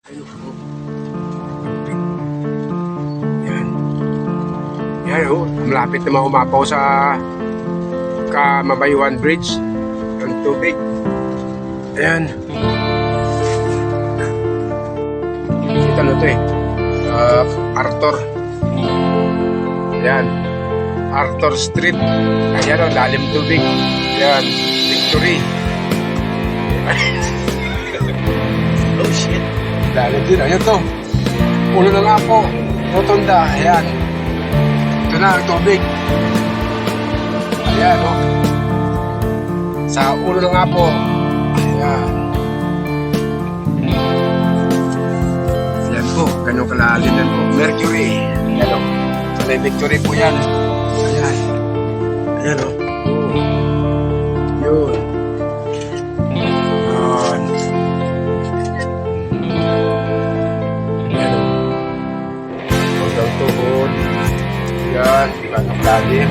Yan. Yan o. Malapit naman umapaw sa Kamabayuan Bridge. Ang tubig. Ayan. Ito na ito eh. Arthur. Ayan. Arthur Street. Ayan o. Lalim tubig. Ayan. Victory. Oh shit. Lalim din. Ayan to. Ulo ng Apo. Rotunda. Ayan. Ito na ang tubig. Ayan o. Sa ulo ng Apo. Ayan. Ayan po. Ganun kalalim yan po. Mercury. Ayan o. Sa may Victory po yan. Ayan. Ayan o. Yun. Yun. Ayan o. Hanggang tuhod. Ayan. Diba ng lalim.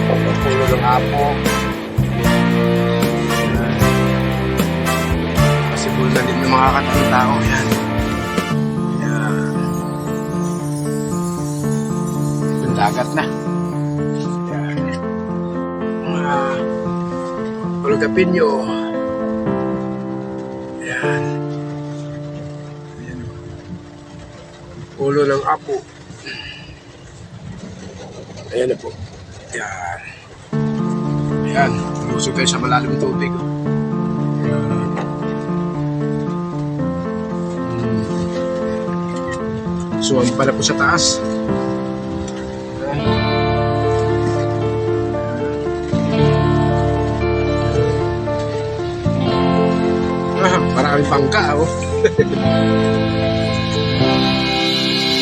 Ang ulo ng Apo. Possible na din ng mga katang tao yan. Yan. Yung dagat na. Yan. Mga Olgapinyo. Yan. Yan. Ulo ng Apo. Ayan na po. Yan. Ayan. Lusog tayo sa malalim tubig. Ayan. Suwang pala po sa taas. Maraming bangka oh.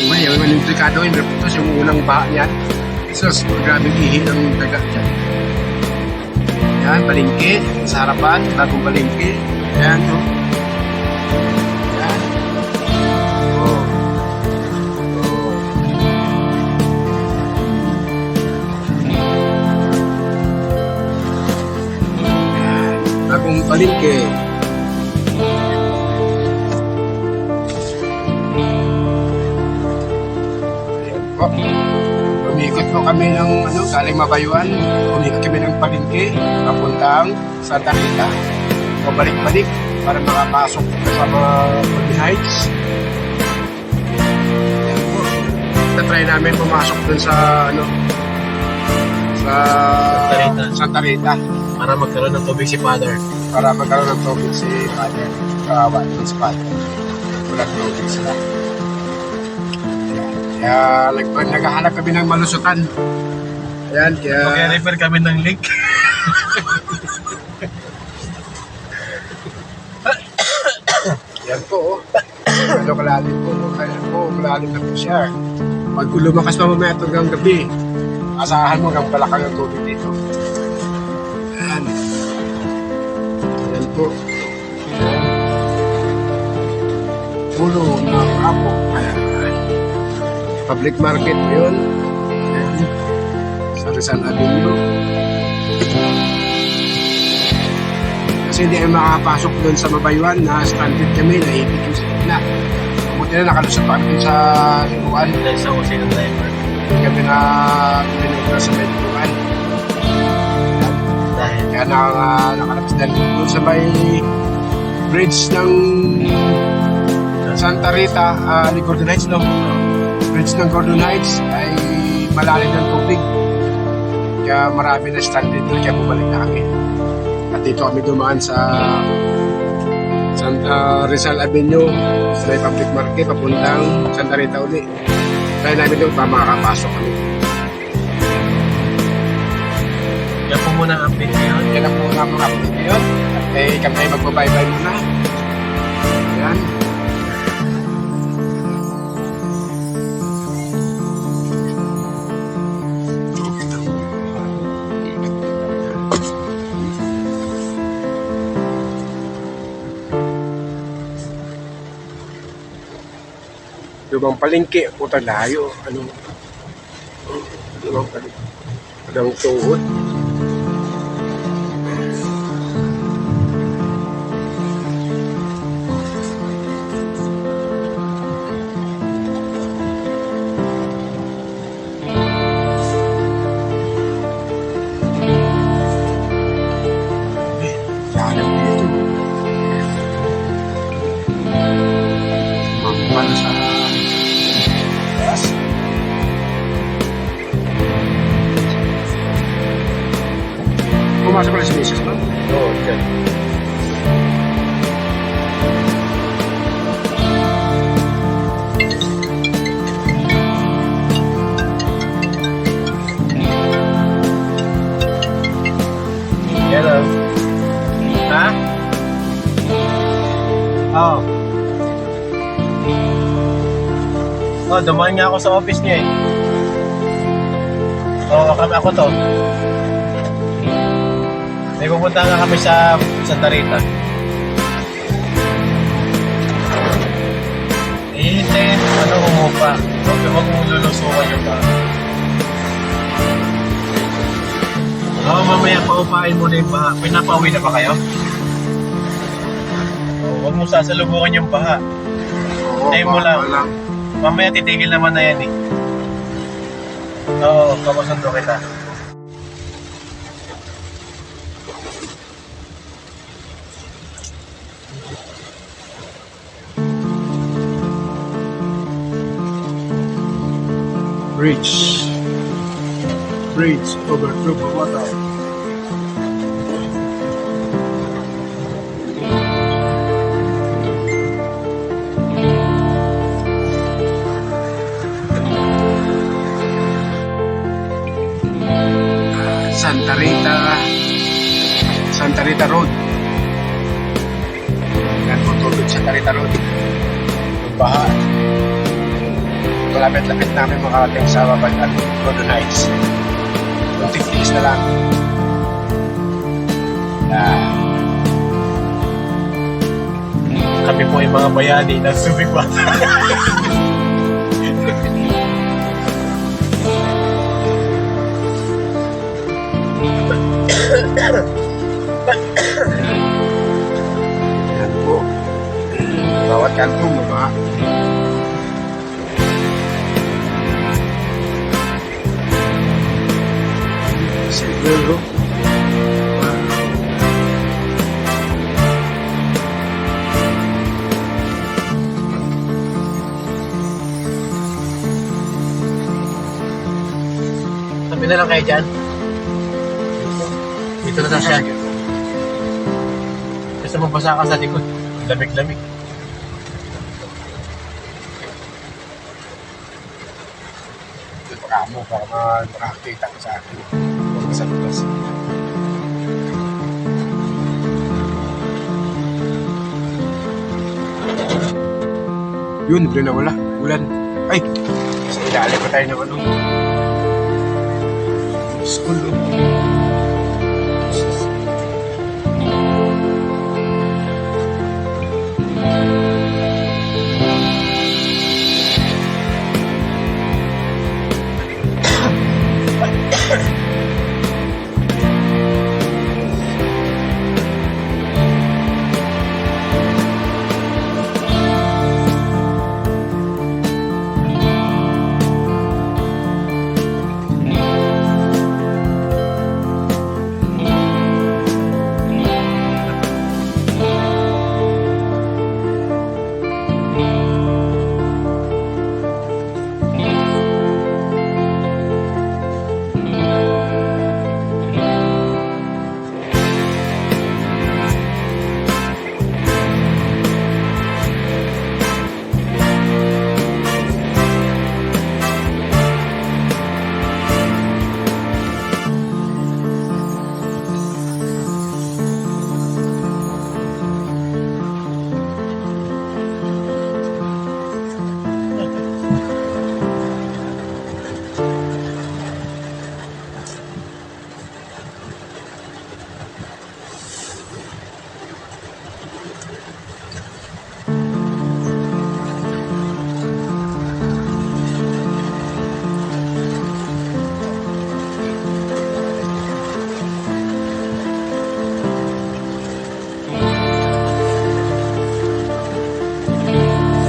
May intrikado yun. Ito yung unang baha niyan. Isos, grabe ihi ng dagat dyan. Yan, palengke. Sa harapan, bagong palengke. Yan oh. Bagong palengke. Ayan po. Umikot po kami ng galing Mabayuan. Umikot kami ng palengke papuntang Santa Rita. Pabalik-balik para makapasok sa mga Golden Heights. Ayan po. Na-try namin pumasok dun sa Santa Rita. Para magkaroon ng tubig si Father. Para magkaroon ng tubig si Father. Kawawa si Father. Walang tubig sila. Kaya naghahanap kami ng malusutan. Ayan, kaya... Mag-refer kami ng link. Yan po, oh. Kalalim po, kaya po, malalim na po siya. Pag lumakas pa mamaya hanggang gabi, asahan mo hanggang palakang ang tubig dito. Ayan. Ayan po. Ulo ng Apo. Ayan. Public market yun. Ayan. Sa Rizal Avenue. Kasi hindi ay makakapasok doon sa Mabayuan na stranded kami, naipit yung na. Buti na nakalusot pa kami sa likuan. Dahil sa Jose ng driver. Hindi kami na pinagpunta sa may likuan. Dahil Kaya nakalabas na doon sa may bridge ng Santa Rita, ni Golden Heights, no? Bridge ng Golden Heights ay malalim ng tubig. Kaya marami na stranded doon, kaya bumalik na kami. At dito kami dumaan sa Rizal Avenue, sa may public market, papuntang Santa Rita uli. Kaya namin doon pa makakapasok kami. yan po muna ang update ngayon. Yan ang muna mga update ngayon. At kami ay magbabaybay muna. Ayan. Lumang palengke, puta layo. Lumang palengke. Hanggang tuhod. naman sa taas. Pumasok na si Mrs. no? Oo, dyan. Hello. Ha? Oo. Oh, dumaan nga ako sa office niya eh. Oo, ako to. May pupunta nga kami sa Santa Rita. Ihitin, ano umupa. Huwag mong lulusukan yung ba. Oo, mamaya paupain mo na yung baha. Pinapauwi na ba kayo? Oo, huwag mo sasalubukan yung baha. Oo, Tayo mo lang. lang. Mamaya titigil naman na yan eh. Oo, papasundo kita. Bridge over Tubo Water. Santa Rita Road. Yan po tulog Santa Rita Road. Yung baha. Malapit-lapit namin makarating sa Babagan, Golden Heights. 20 days na lang. Kami po yung mga bayani ng Subic Bata. Yan po. Bawat kanto mo ba? Siguro. Sabi na lang kayo dyan. Dito na siya. Kasi mabasa ka sa likod. Lamig-lamig. Dito ka mo para makakita ka sa akin. Huwag sa lupas. Yun, bigla na wala. Ulan. Ay! Sa ilalim pa tayo ng ano. School.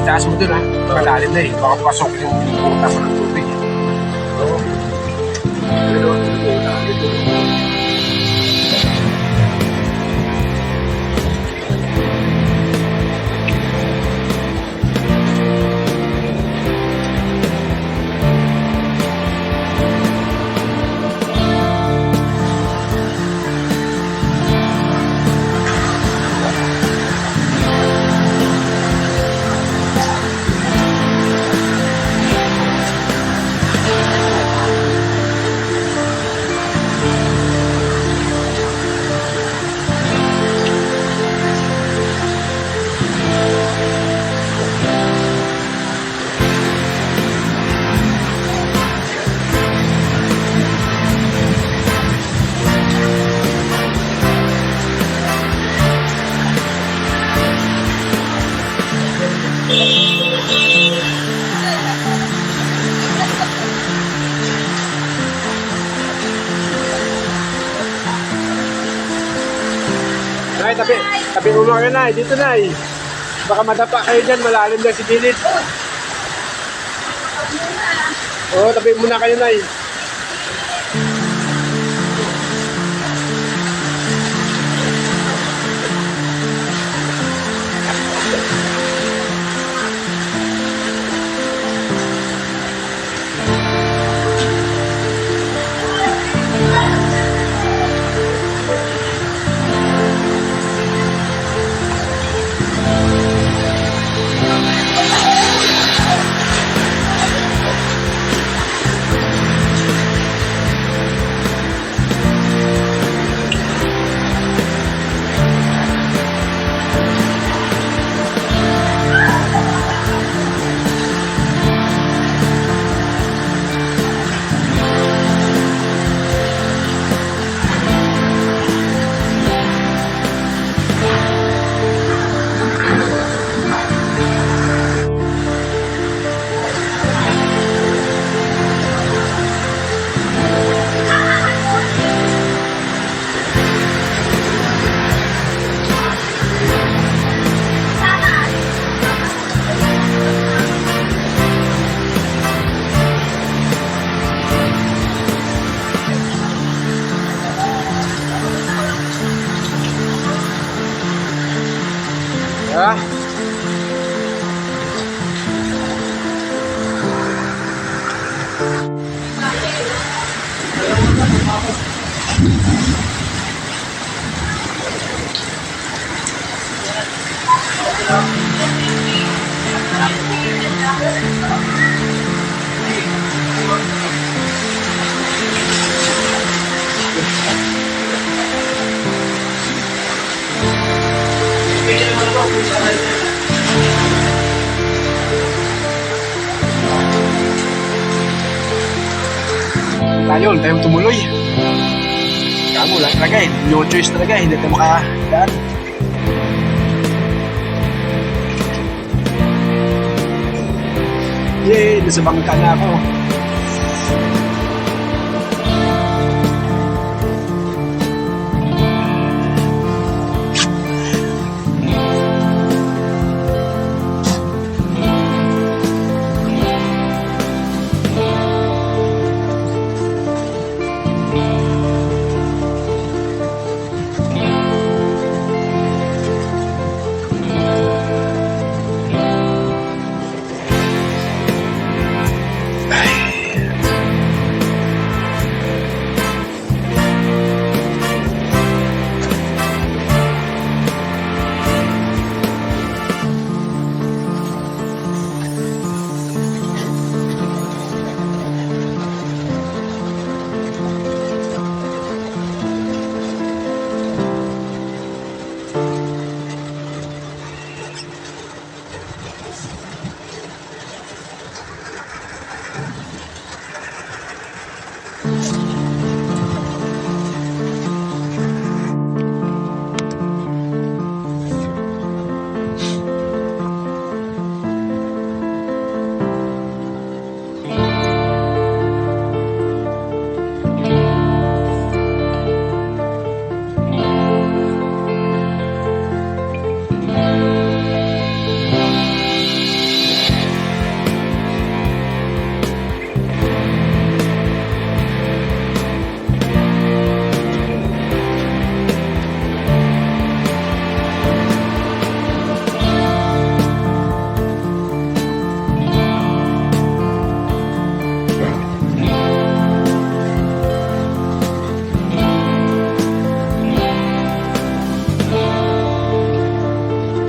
Taas mo dun ha. Malalim na eh. Baka pasok yung butas ng tubig. Oo. Pero ito. Tabi mo mga Nay, dito Nay. Baka madapa kayo dyan, malalim dyan si gilid. Oo, tabi muna kayo Nay. Ha? Tayo, tayong tumuloy. Kamu lang talaga eh. No choice talaga eh. Hindi tayo makadaan. Yay! Nasa bangka na ako.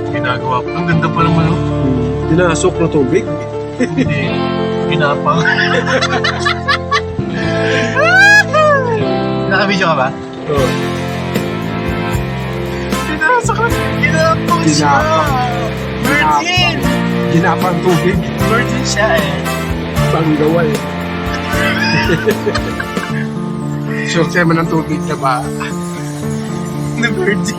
Ginagawa ko. Ang ganda pa naman, oh. Dinasok na tubig. Hindi. Pinapang. Nakabidyo ka ba? Oo. Ginapang siya. Virgin! Ginapang tubig. Virgin siya eh. Panggawal. Sure siya man ng tubig na ba? The virgin.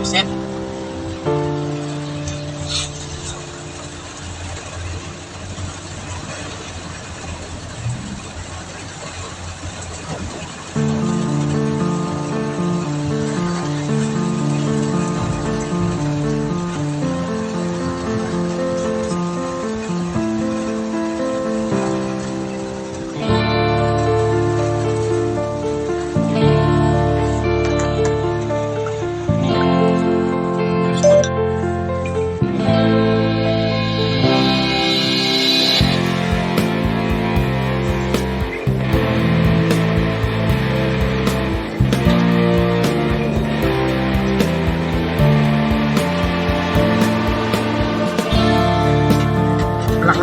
Set.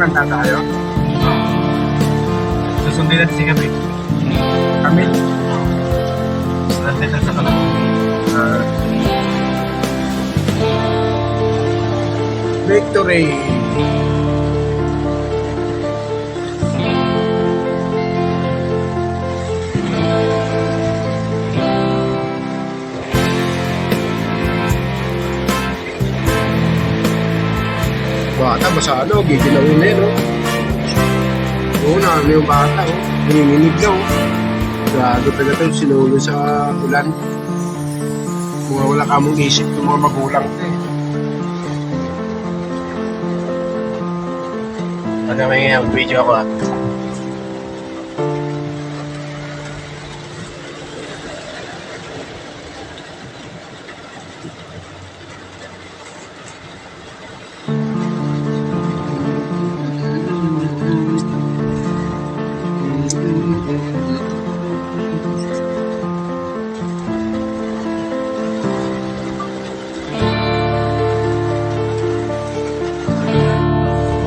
Handa tayo. Susundin natin si Camille. Kami. Nandito sa kalang. Victory. Bata, masalo, giginawin na yun, oh. Oo, namin yung bata, oh. Nanginginig na, oh. Grabe talaga ito, sinulo sa ulan. Mga wala ka mong isip ng mga magulang ito, eh. Pagka may video ako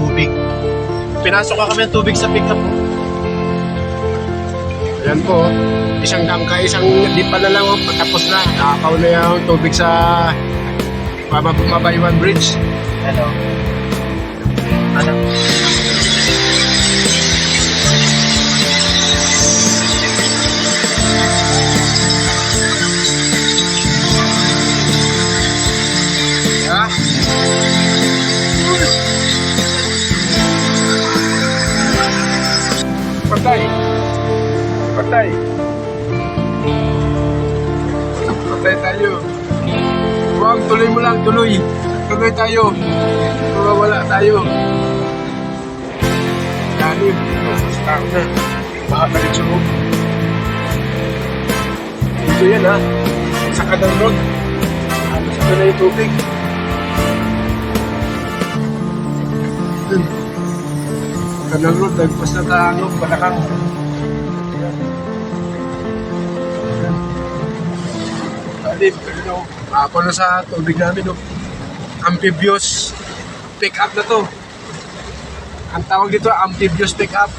Tubig. Pinasok ka kami ng tubig sa pickup mo. Ayan po, isang tangka, isang lipa na lang, oh. Patapos na. Nakakaw na yung tubig sa Mabaywan Bridge. Ano? Ano? Yeah. Patay. Patay. Patay tayo. Huwag, tuloy mo lang, tuloy. Tuloy tayo. Mawawala tayo. Ganib. Start na. Baha na rin sa loob. Ito yan, ha. Sa Canal Road. Halos ito na yung tubig. Canal Road, nagpas na tayo, Balakang. Alip, ako na sa tubig namin, no? Amphibious pick-up na to. Ang tawag dito, amphibious pick-up.